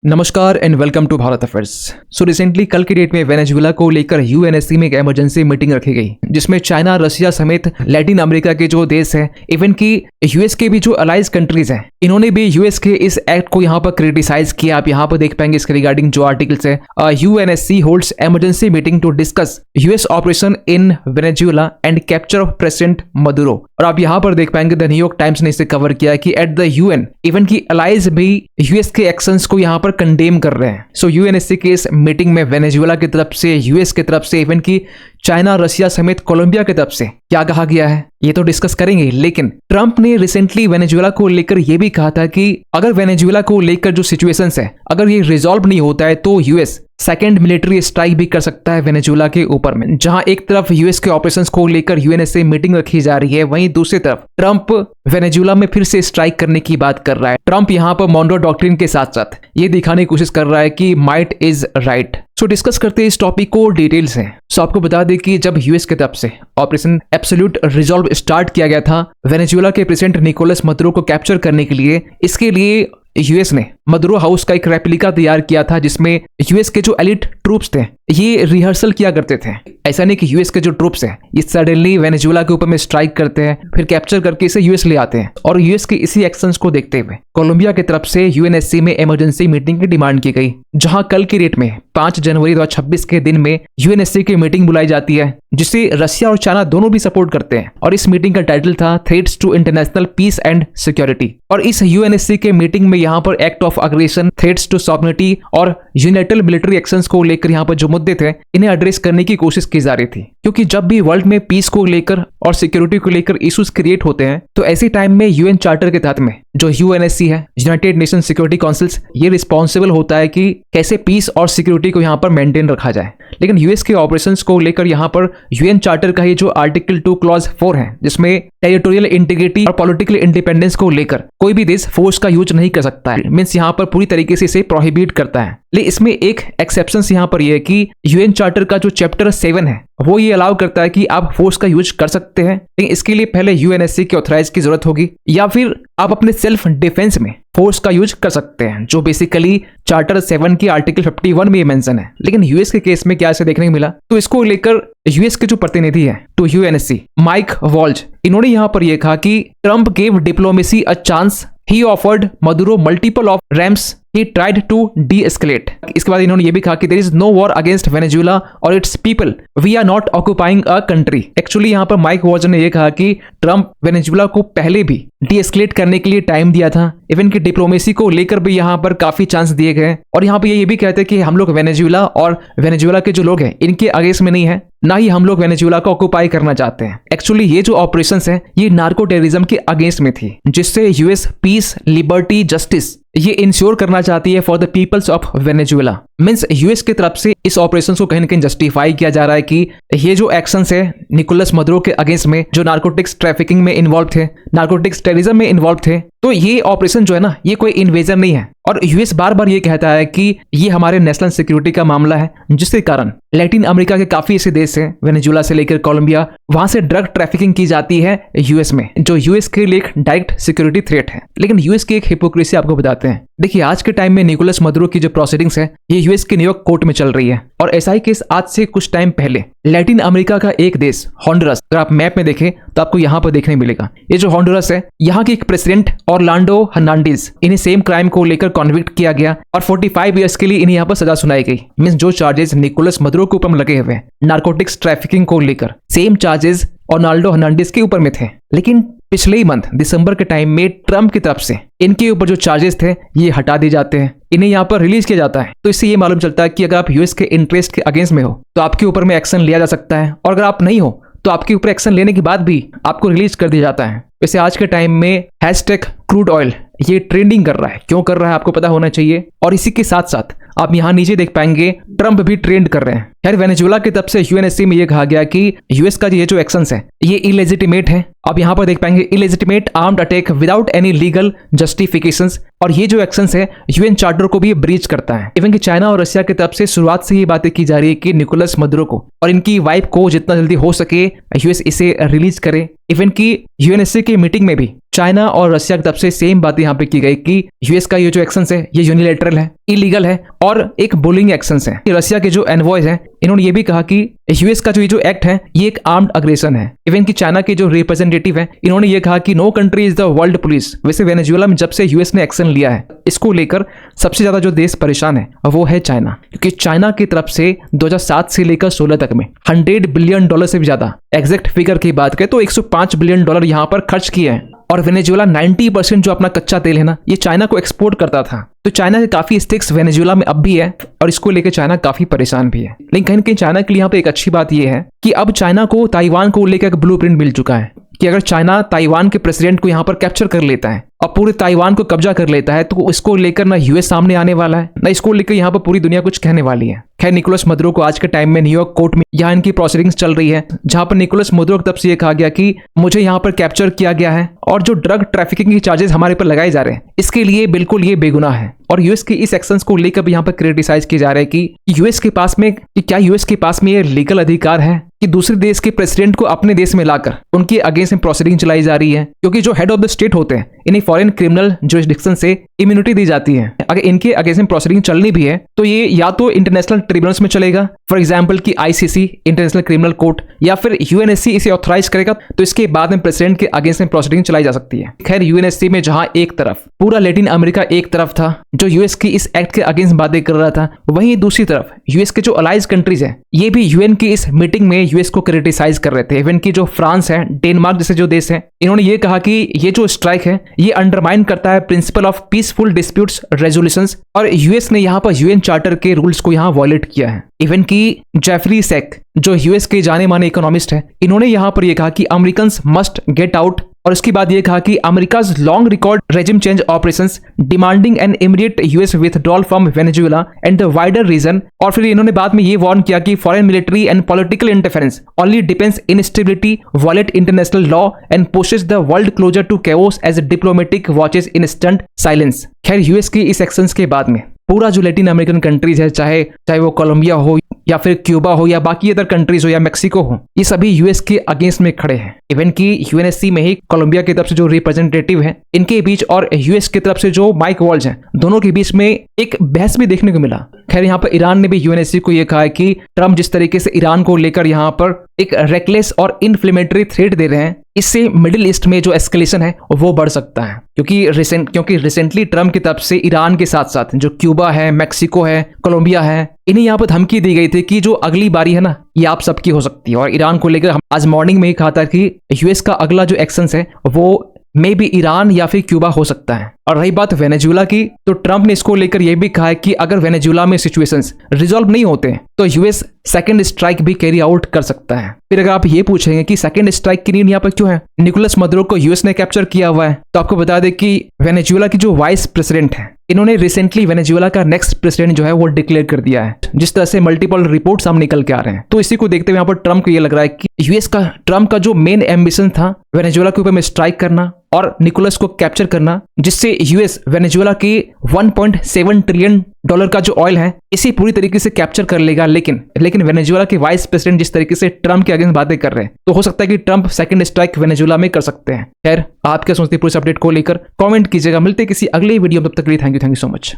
नमस्कार and welcome to Bharat affairs. So recently कल की डेट में वेनेजुएला को लेकर यूएनएससी में एक इमरजेंसी मीटिंग रखी गई, जिसमें चाइना, रशिया समेत लैटिन अमेरिका के जो देश हैं, इवन की यूएस के भी जो अलाइज कंट्रीज हैं, इन्होंने भी यूएस के इस एक्ट को यहाँ पर क्रिटिसाइज किया। आप यहाँ पर देख पाएंगे इसके रिगार्डिंग जो आर्टिकल्स है, UNSC holds emergency meeting to discuss US operation in Venezuela and capture of president Maduro. और आप यहाँ पर देख पाएंगे द न्यूयॉर्क टाइम्स ने इसे कवर किया कि एट द यूएन इवन की अलाइज भी यूएस के एक्शंस को यहाँ पर कंडेम कर रहे हैं। सो यूएनएससी के इस मीटिंग में वेनेजुएला की तरफ से, यूएस की तरफ से, इवन की चाइना, रशिया समेत कोलंबिया की तरफ से क्या कहा गया है ये तो डिस्कस करेंगे। लेकिन ट्रंप ने रिसेंटली वेनेजुएला को लेकर यह भी कहा था कि अगर वेनेजुएला को लेकर जो सिचुएशंस है, अगर ये रिजॉल्व नहीं होता है तो यूएस सेकेंड मिलिट्री स्ट्राइक भी कर सकता है वेनेजुएला के ऊपर में। जहां एक तरफ यूएस के ऑपरेशंस को लेकर यूएनएससी मीटिंग रखी जा रही है, वहीं दूसरी तरफ ट्रंप वेनेजुएला में फिर से स्ट्राइक करने की बात कर रहा है। ट्रंप यहां पर मॉन्रो डॉक्ट्रिन के साथ साथ ये दिखाने की कोशिश कर रहा है कि might is right. So discuss करते हैं इस टॉपिक को डिटेल से। सो आपको बता दें कि जब यूएस की तरफ से ऑपरेशन एब्सोल्यूट रिजॉल्व स्टार्ट किया गया था वेनेजुएला के प्रेसिडेंट निकोलस मदुरो को कैप्चर करने के लिए, इसके लिए यूएस ने मदुरो हाउस का एक रेप्लिका तैयार किया था, जिसमें यूएस के जो एलिट ट्रूप्स थे ये रिहर्सल किया करते थे। ऐसा नहीं कि यूएस के जो ट्रूप्स हैं ये सडनली वेनेजुएला के ऊपर में स्ट्राइक करते हैं, फिर कैप्चर करके इसे यूएस ले आते हैं। और यूएस के इसी एक्शंस को देखते हुए कोलंबिया की तरफ से यूएनएससी में इमरजेंसी मीटिंग की डिमांड की गई, जहां कल की डेट में 5 जनवरी 2026 के दिन में यूएनएससी की मीटिंग बुलाई जाती है, जिसे रशिया और चाइना दोनों भी सपोर्ट करते हैं। और इस मीटिंग का टाइटल था threats to international peace and security. और इस यूएनएससी के मीटिंग में यहाँ पर act of aggression, threats to sovereignty और यूनिलैटरल मिलिट्री एक्शंस को लेकर यहाँ पर जो मुद्दे थे इन्हें एड्रेस करने की कोशिश की जा रही थी। क्योंकि जब भी वर्ल्ड में पीस को लेकर और सिक्योरिटी को लेकर इश्यूज क्रिएट होते हैं तो ऐसे टाइम में यूएन चार्टर के तहत में जो यूएनएससी है, यूनाइटेड नेशन सिक्योरिटी काउंसिल्स, ये रिस्पॉन्सिबल होता है कि कैसे पीस और सिक्योरिटी को यहाँ पर मेंटेन रखा जाए। लेकिन यूएस के ऑपरेशंस को लेकर यहाँ पर यूएन चार्टर का ही जो आर्टिकल 2 क्लॉज 4 है, जिसमें टेरिटोरियल इंटीग्रिटी और पॉलिटिकल इंडिपेंडेंस को लेकर कोई भी देश फोर्स का यूज नहीं कर सकता है, मींस यहाँ पर पूरी तरीके से इसे प्रोहिबिट करता है। लेकिन इसमें एक एक्सेप्शन यहाँ पर यह है कि यूएन चार्टर का जो चैप्टर 7 है वो ये अलाउ करता है कि आप फोर्स का यूज कर सकते हैं, लेकिन इसके लिए पहले यूएनएससी के ऑथराइज की जरूरत होगी, या फिर आप अपने सेल्फ डिफेंस में फोर्स का यूज कर सकते हैं, जो बेसिकली चार्टर 7 की आर्टिकल 51 में मेंशन है। लेकिन यूएस के केस में क्या ऐसे देखने को मिला, तो इसको लेकर यूएस के जो प्रतिनिधि है टू यूएनएससी, माइक वॉल्ज, इन्होंने यहाँ पर यह कहा कि Trump gave diplomacy a chance, he offered Maduro multiple off ramps, he tried to de-escalate। इसके बाद इन्होंने ये भी कहा कि there is no war against Venezuela or its people, we are not occupying a country। Actually यहाँ पर mic Waltz ने ये कहा कि ट्रंप वेनेजुएला को पहले भी डी-एस्केलेट करने के लिए टाइम दिया था, इवन की डिप्लोमेसी को लेकर भी यहाँ पर काफी चांस दिए गए। और यहाँ पर ये भी कहते हैं कि हम लोग वेनेजुएला और वेनेजुएला के जो लोग हैं इनके अगेंस्ट में नहीं है, ना ही हम लोग वेनेजुएला को ऑक्युपाई करना चाहते हैं। एक्चुअली ये जो ऑपरेशंस है ये नार्को टेररिज्म के अगेंस्ट में थी, जिससे यूएस पीस, लिबर्टी, जस्टिस ये इंश्योर करना चाहती है for the peoples of Venezuela. Means US की तरफ से इस ऑपरेशन को कहीं ना कहीं जस्टिफाई किया जा रहा है कि ये जो एक्शंस है निकोलस मदुरो के अगेंस्ट में, जो नार्कोटिक्स ट्रैफिकिंग में इन्वॉल्व थे, नार्कोटिक्स टेररिज्म में इन्वॉल्व थे, तो ये ऑपरेशन जो है ना ये कोई इन्वेजन नहीं है। और यूएस बार बार ये कहता है कि ये हमारे नेशनल सिक्योरिटी का मामला है, जिसके कारण लैटिन अमेरिका के काफी ऐसे देश हैं, वेनेजुएला से लेकर कोलंबिया, वहां से ड्रग ट्रैफिकिंग की जाती है यूएस में, जो यूएस के लिए एक डायरेक्ट सिक्योरिटी थ्रेट है। लेकिन यूएस की एक हिपोक्रेसी आपको बताते हैं। देखिए आज के टाइम में निकोलस मदुरो की जो प्रोसीडिंग्स है ये यूएस के न्यूयॉर्क कोर्ट में चल रही है। और ऐसा ही केस आज से कुछ टाइम पहले लैटिन अमेरिका का एक देश होंडुरस, अगर आप मैप में देखें तो आपको यहाँ पर देखने मिलेगा, ये जो होंडुरस है यहाँ के एक प्रेसिडेंट ऑरलैंडो हर्नांडिज, इन्हें सेम क्राइम को लेकर कॉन्विक्ट किया गया और 45 ईयर्स के लिए इन्हें यहाँ पर सजा सुनाई गई। मींस जो चार्जेस निकोलस मदुरो के ऊपर लगे हुए नार्कोटिक्स ट्रैफिकिंग को लेकर, सेम चार्जेस ऑरलैंडो हर्नांडिज के ऊपर में थे। लेकिन पिछले ही मंथ दिसंबर के टाइम में ट्रंप की तरफ से इनके ऊपर जो चार्जेस थे ये हटा दिए जाते हैं, इन्हें यहाँ पर रिलीज किया जाता है। तो इससे ये मालूम चलता है कि अगर आप यूएस के इंटरेस्ट के अगेंस्ट में हो तो आपके ऊपर में एक्शन लिया जा सकता है, और अगर आप नहीं हो तो आपके ऊपर एक्शन लेने के बाद भी आपको रिलीज कर दिया जाता है। वैसे आज के टाइम में हैशटैग क्रूड ऑयल ये ट्रेंडिंग कर रहा है, क्यों कर रहा है आपको पता होना चाहिए। और इसी के साथ साथ आप यहाँ नीचे देख पाएंगे ट्रंप भी ट्रेंड कर रहे हैं। खैर वेनेजुएला की तरफ से यूएनएससी में ये कहा गया कि यूएस का ये जो एक्शंस है ये इलेजिटिमेट है। आप यहाँ पर देख पाएंगे illegitimate armed attack without any legal justifications, और ये जो एक्शंस है यूएन चार्टर को भी ब्रीच करता है। इवन कि चाइना और रशिया की तरफ से शुरुआत से ये बातें की जा रही है कि निकोलस मदुरो को और इनकी वाइफ को जितना जल्दी हो सके यूएस इसे रिलीज करे। इवन की यूएनएससी की मीटिंग में भी चाइना और रशिया की तरफ से सेम बात यहाँ पे की गई कि यूएस का ये जो एक्शन है ये यूनिलेटरल है, इलीगल है और एक बुलिंग एक्शन है। रशिया के जो एनवॉयज हैं इन्होंने ये भी कहा कि यूएस का जो एक्ट है ये एक आर्म्ड अग्रेशन है। इवन कि चाइना के जो रिप्रेजेंटेटिव है इन्होंने ये कहा कि no country is the world police. वैसे वेनेजुएला में जब से यूएस ने एक्शन लिया है इसको लेकर सबसे ज्यादा जो देश परेशान है वो है चाइना, क्योंकि चाइना की तरफ से 2007 से लेकर 16 तक में $100 बिलियन से भी ज्यादा, एग्जैक्ट फिगर की बात करें तो $105 बिलियन यहाँ पर खर्च किए हैं। और वेनेजुएला 90% जो अपना कच्चा तेल है ना ये चाइना को एक्सपोर्ट करता था। तो चाइना के काफी स्टिक्स वेनेजुएला में अब भी है और इसको लेकर चाइना काफी परेशान भी है। लेकिन कहीं ना कहीं चाइना के लिए यहाँ पे एक अच्छी बात यह है कि अब चाइना को ताइवान को लेकर एक ब्लूप्रिंट मिल चुका है कि अगर चाइना ताइवान के प्रेसिडेंट को यहाँ पर कैप्चर कर लेता है और पूरे ताइवान को कब्जा कर लेता है तो इसको लेकर ना यूएस सामने आने वाला है ना इसको लेकर यहाँ पर पूरी दुनिया कुछ कहने वाली है। खैर निकोलस मदुरो को आज के टाइम में न्यूयॉर्क कोर्ट में यहाँ इनकी प्रोसीडिंग्स चल रही है, जहां पर निकोलस मदुरो की तरफ से ये कहा गया कि मुझे यहाँ पर कैप्चर किया गया है और जो ड्रग ट्रैफिकिंग के चार्जेस हमारे पर लगाए जा रहे हैं इसके लिए बिल्कुल ये बेगुनाह है। और यूएस के इस एक्शंस को लेकर भी यहाँ पर क्रिटिसाइज किया जा रहा है कि यूएस के पास में क्या यूएस के पास में ये लीगल अधिकार है कि दूसरे देश के प्रेसिडेंट को अपने देश में लाकर उनके अगेंस्ट में प्रोसीडिंग चलाई जा रही है, क्योंकि जो हेड ऑफ द स्टेट होते हैं इन्हें फॉरेन क्रिमिनल जुरिसडिक्शन से इम्यूनिटी दी जाती है। अगर इनके अगेंस्ट में प्रोसीडिंग चलनी भी है तो ये या तो इंटरनेशनल ट्रिब्यूनल्स में चलेगा, फॉर एग्जांपल कि आईसीसी इंटरनेशनल क्रिमिनल कोर्ट, या फिर यूएनएससी इसे ऑथराइज करेगा तो इसके बाद में प्रेसिडेंट के अगेंस्ट में प्रोसीडिंग चलाई जा सकती है। खैर यूएनएससी में जहां एक तरफ पूरा लैटिन अमेरिका एक तरफ था जो यूएस की इस एक्ट के अगेंस्ट बातें कर रहा था, वहीं दूसरी तरफ यूएस के जो अलाइज कंट्रीज है ये भी यूएन की इस मीटिंग में यूएस को क्रिटिसाइज कर रहे थे। इवन की जो फ्रांस है, डेनमार्क जैसे जो देश है, इन्होंने ये कहा कि ये जो स्ट्राइक है ये अंडरमाइन करता है principle of peaceful disputes resolutions और यूएस ने यहाँ पर यूएन चार्टर के रूल्स को यहाँ वॉयलेट किया है। इवन की जेफरी सेक जो यूएस के जाने माने इकोनॉमिस्ट है, इन्होंने यहाँ पर यह कहा कि अमेरिकन्स मस्ट गेट आउट और उसके बाद ये कहा कि America's long record regime change operations demanding an immediate US withdrawal from Venezuela and the wider region. और फिर इन्होंने बाद में ये वार्न किया कि foreign military and political interference only depends instability, violate international law and pushes the world closer to chaos as diplomatic watches in stunned silence. खैर US की इस एक्शंस के बाद में पूरा जो लैटिन अमेरिकन कंट्रीज है, चाहे वो कोलंबिया हो या फिर क्यूबा हो या बाकी अदर कंट्रीज हो या मेक्सिको हो, ये सभी यूएस के अगेंस्ट में खड़े हैं। इवन की यूएनएससी में ही कोलंबिया की तरफ से जो रिप्रेजेंटेटिव है इनके बीच और यूएस की तरफ से जो माइक वॉल्ज हैं, दोनों के बीच में एक बहस भी देखने को मिला। खैर यहाँ पर ईरान ने भी यूएनएससी को यह कहा है कि ट्रम्प जिस तरीके से ईरान को लेकर यहाँ पर एक रेकलेस और इन्फ्लेमेटरी थ्रेट दे रहे हैं, इससे मिडिल ईस्ट में जो एस्केलेशन है वो बढ़ सकता है। क्योंकि रिसेंटली ट्रम्प की तरफ से ईरान के साथ साथ जो क्यूबा है, मेक्सिको है, कोलंबिया है, इन्हें यहाँ पर धमकी दी गई थी कि जो अगली बारी है ना ये आप सबकी हो सकती है। और ईरान को लेकर हम आज मॉर्निंग में ही कहा था कि यूएस का अगला जो एक्शन है वो मे बी ईरान या फिर क्यूबा हो सकता है। और रही बात वेनेजुएला की, तो ट्रम्प ने इसको लेकर यह भी कहा है कि अगर वेनेजुएला में सिचुएशंस रिजॉल्व नहीं होते तो यूएस सेकंड स्ट्राइक भी कैरी आउट कर सकता है। फिर अगर आप ये पूछेंगे कि सेकंड स्ट्राइक की नीड यहाँ पर क्यों है, निकोलस मदुरो को यूएस ने कैप्चर किया हुआ है, तो आपको बता दें कि वेनेजुएला की जो वाइस प्रेसिडेंट है इन्होंने रिसेंटली वेनेजुएला का नेक्स्ट प्रेसिडेंट जो है वो डिक्लेयर कर दिया है, जिस तरह से मल्टीपल रिपोर्ट सामने निकल के आ रहे हैं। तो इसी को देखते हुए यहाँ पर ट्रम्प को ये लग रहा है कि यूएस का ट्रम्प का जो मेन एम्बिशन था वेनेजुएला के ऊपर में स्ट्राइक करना और निकोलस को कैप्चर करना, जिससे यूएस वेनेजुएला के $1.7 ट्रिलियन का जो ऑयल है इसे पूरी तरीके से कैप्चर कर लेगा। लेकिन वेनेजुएला के वाइस प्रेसिडेंट जिस तरीके से ट्रम्प के अगेंस्ट बातें कर रहे हैं, तो हो सकता है कि ट्रम्प सेकंड स्ट्राइक वेनेजुएला में कर सकते हैं। खैर आप क्या सोचते हैं पूरे अपडेट को लेकर कमेंट कीजिएगा। मिलते हैं किसी अगले वीडियो में, तब तक के लिए थैंक यू सो मच।